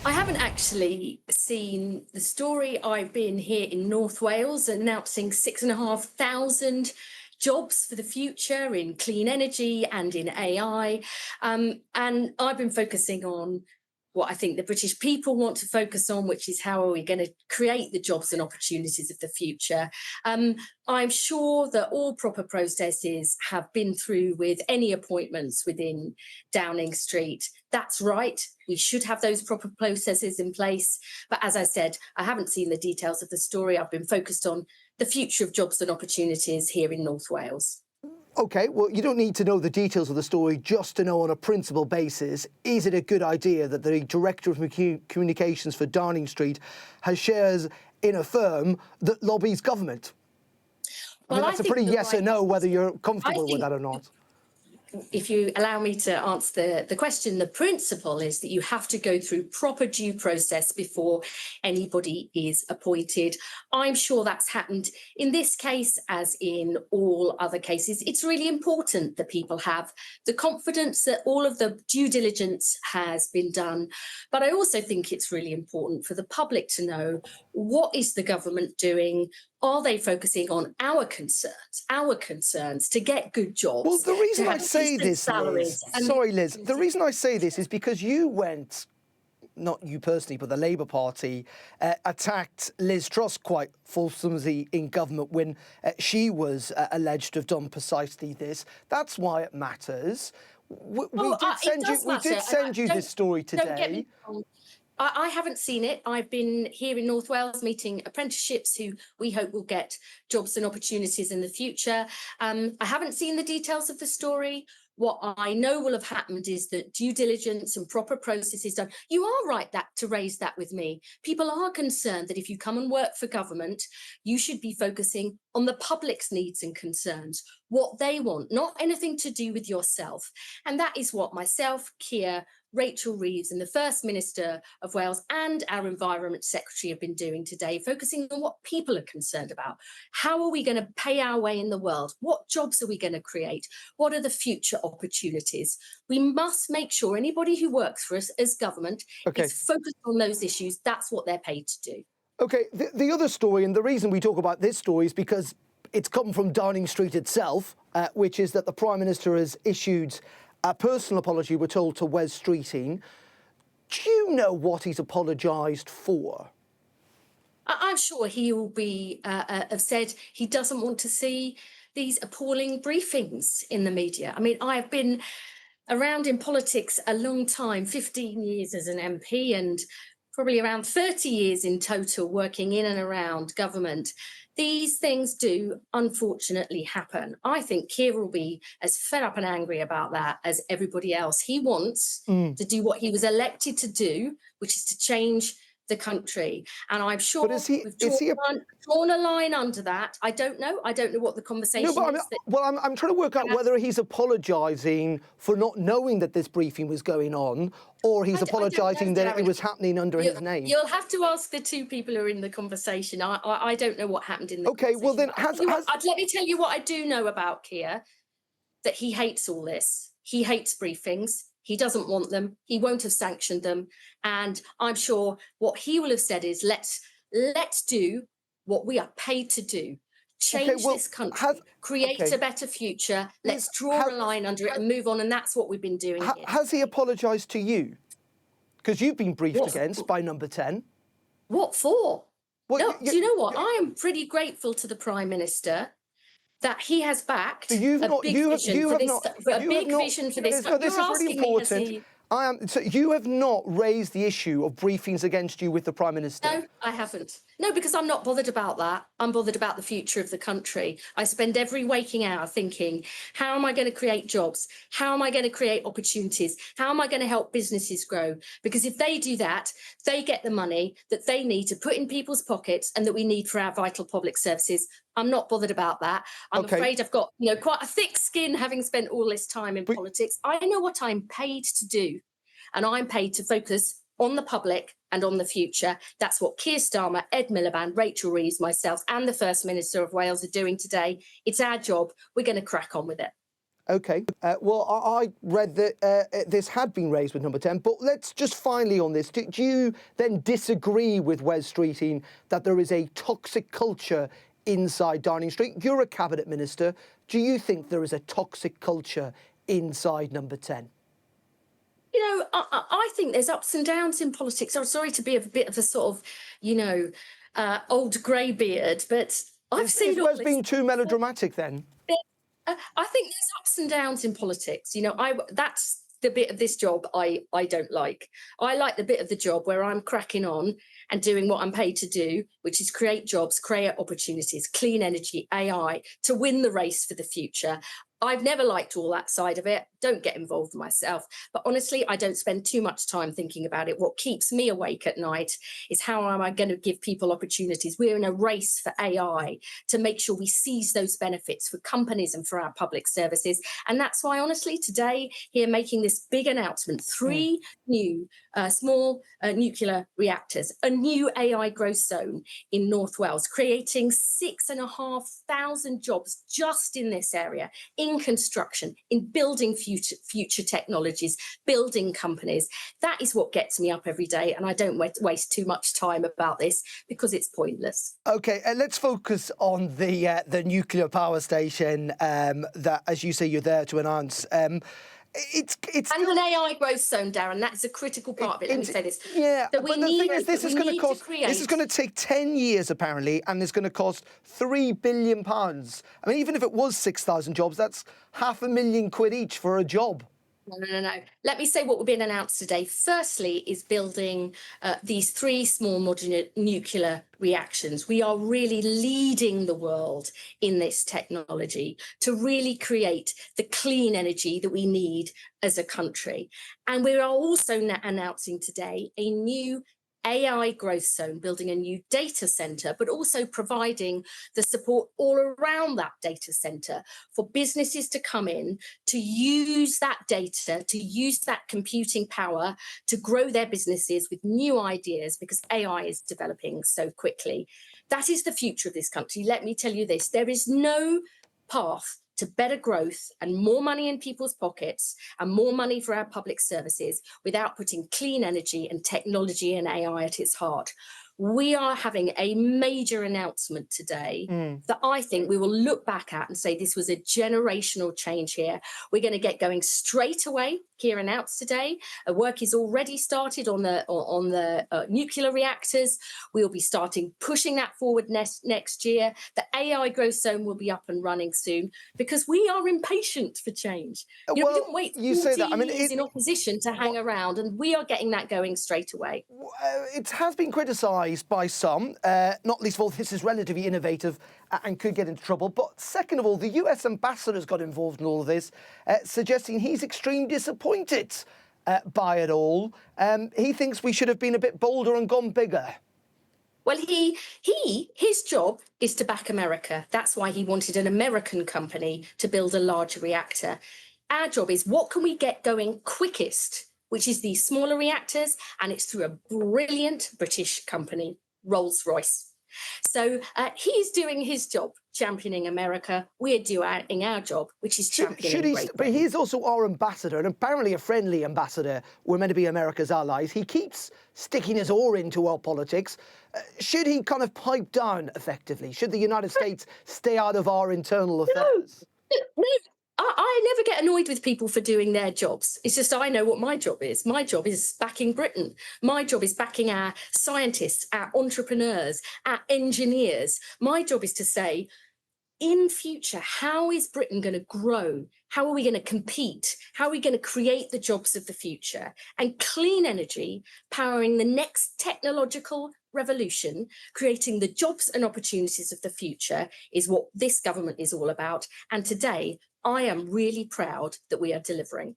I haven't actually seen the story. I've been here in North Wales announcing 6,500 jobs for the future in clean energy and in AI. And I've been focusing on what I think the British people want to focus on, which is how are we going to create the jobs and opportunities of the future. I'm sure that all proper processes have been through with any appointments within Downing Street. That's right. We should have those proper processes in place. But as I said, I haven't seen the details of the story. I've been focused on the future of jobs and opportunities here in North Wales. OK, well, you don't need to know the details of the story just to know on a principle basis, is it a good idea that the Director of Communications for Downing Street has shares in a firm that lobbies government? I mean, that's a pretty yes or no, whether you're comfortable with that or not. If you allow me to answer the question, the principle is that you have to go through proper due process before anybody is appointed. I'm sure that's happened in this case, as in all other cases. It's really important that people have the confidence that all of the due diligence has been done. But I also think it's really important for the public to know, what is the government doing? Are they focusing on our concerns to get good jobs? Well, the reason I say this, Liz, sorry, Liz, the reason I say this is because you went, not you personally, but the Labour Party, attacked Liz Truss quite fulsomely in government when she was alleged to have done precisely this. That's why it matters. We did send you this story today. Don't get me wrong. I haven't seen it. I've been here in North Wales meeting apprenticeships who we hope will get jobs and opportunities in the future. I haven't seen the details of the story. What I know will have happened is that due diligence and proper process is done. You are right to raise that with me. People are concerned that if you come and work for government, you should be focusing on the public's needs and concerns, what they want, not anything to do with yourself. And that is what myself, Keir, Rachel Reeves and the First Minister of Wales and our Environment Secretary have been doing today, focusing on what people are concerned about. How are we going to pay our way in the world? What jobs are we going to create? What are the future opportunities? We must make sure anybody who works for us as government is focused on those issues. That's what they're paid to do. OK, the other story, and the reason we talk about this story is because it's come from Downing Street itself, which is that the Prime Minister has issued a personal apology, we're told, to Wes Streeting. Do you know what he's apologised for? I'm sure he will have said he doesn't want to see these appalling briefings in the media. I mean, I've been around in politics a long time, 15 years as an MP and probably around 30 years in total working in and around government. These things do unfortunately happen. I think Keir will be as fed up and angry about that as everybody else. He wants to do what he was elected to do, which is to change the country. And I'm sure we've drawn a line under that. I don't know. I don't know what the conversation is. I'm trying to work out whether he's apologising for not knowing that this briefing was going on, or he's apologising that it was happening under his name. You'll have to ask the two people who are in the conversation. I don't know what happened in the conversation. OK, well then, let me tell you what I do know about Keir, that he hates all this. He hates briefings. He doesn't want them. He won't have sanctioned them. And I'm sure what he will have said is, let's do what we are paid to do. Change this country, create a better future. Let's draw a line under it and move on. And that's what we've been doing here. Has he apologised to you? Because you've been briefed against by Number 10. What for? Do you know what? I am pretty grateful to the Prime Minister that he has backed a big vision for this. No, this is really important. So you have not raised the issue of briefings against you with the Prime Minister? No, I haven't. No, because I'm not bothered about that. I'm bothered about the future of the country. I spend every waking hour thinking, how am I going to create jobs? How am I going to create opportunities? How am I going to help businesses grow? Because if they do that, they get the money that they need to put in people's pockets and that we need for our vital public services. I'm not bothered about that. I'm afraid I've got, quite a thick skin having spent all this time in politics. I know what I'm paid to do, and I'm paid to focus on the public and on the future. That's what Keir Starmer, Ed Miliband, Rachel Reeves, myself and the First Minister of Wales are doing today. It's our job. We're going to crack on with it. Okay. Well, I read that this had been raised with Number 10, but let's just finally on this. Do you then disagree with Wes Streeting that there is a toxic culture inside Downing Street? You're a cabinet minister. Do you think there is a toxic culture inside Number 10? You know, I think there's ups and downs in politics. I'm sorry to be a bit of a sort of, old greybeard, but I've seen all Is Wes this. being too melodramatic then? I think there's ups and downs in politics. You know, that's the bit of this job I don't like. I like the bit of the job where I'm cracking on and doing what I'm paid to do, which is create jobs, create opportunities, clean energy, AI, to win the race for the future. I've never liked all that side of it. Don't get involved myself. But honestly, I don't spend too much time thinking about it. What keeps me awake at night is how am I going to give people opportunities? We're in a race for AI to make sure we seize those benefits for companies and for our public services. And that's why, honestly, today, here making this big announcement, 3 new small nuclear reactors, a new AI growth zone in North Wales, creating 6,500 jobs just in this area, in construction, in building future technologies, building companies. That is what gets me up every day, and I don't waste too much time about this because it's pointless. Okay, let's focus on the nuclear power station that, as you say, you're there to announce. It's and an AI growth zone, Darren. That's a critical part of it. Let me say this. Yeah, that but the thing is, this is going to cost. Create... This is going to take 10 years apparently, and it's going to cost £3 billion. I mean, even if it was 6,000 jobs, that's £500,000 each for a job. No. Let me say what we're being announced today. Firstly, is building these 3 small modular nuclear reactions. We are really leading the world in this technology to really create the clean energy that we need as a country. And we are also announcing today a new AI growth zone, building a new data center, but also providing the support all around that data center for businesses to come in, to use that data, to use that computing power to grow their businesses with new ideas, because AI is developing so quickly. That is the future of this country. Let me tell you this, there is no path to better growth and more money in people's pockets and more money for our public services without putting clean energy and technology and AI at its heart. We are having a major announcement today that I think we will look back at and say this was a generational change here. We're going to get going straight away. Here announced today, work is already started on the nuclear reactors. We'll be starting pushing that forward next year. The AI growth zone will be up and running soon because we are impatient for change. You know, we didn't wait 14 years in opposition to hang around, and we are getting that going straight away. It has been criticised by some, not least of all, this is relatively innovative and could get into trouble. But second of all, the US ambassador's got involved in all of this, suggesting he's extremely disappointed by it all. He thinks we should have been a bit bolder and gone bigger. Well, his job is to back America. That's why he wanted an American company to build a larger reactor. Our job is what can we get going quickest, which is these smaller reactors, and it's through a brilliant British company, Rolls-Royce. So he's doing his job, championing America. We're doing our job, which is championing Great Britain. But he's also our ambassador, and apparently a friendly ambassador. We're meant to be America's allies. He keeps sticking his oar into our politics. Should he kind of pipe down effectively? Should the United States stay out of our internal affairs? No. I never get annoyed with people for doing their jobs. It's just I know what my job is. My job is backing Britain. My job is backing our scientists, our entrepreneurs, our engineers. My job is to say, in future, how is Britain going to grow? How are we going to compete? How are we going to create the jobs of the future? And clean energy, powering the next technological revolution, creating the jobs and opportunities of the future is what this government is all about. And today, I am really proud that we are delivering.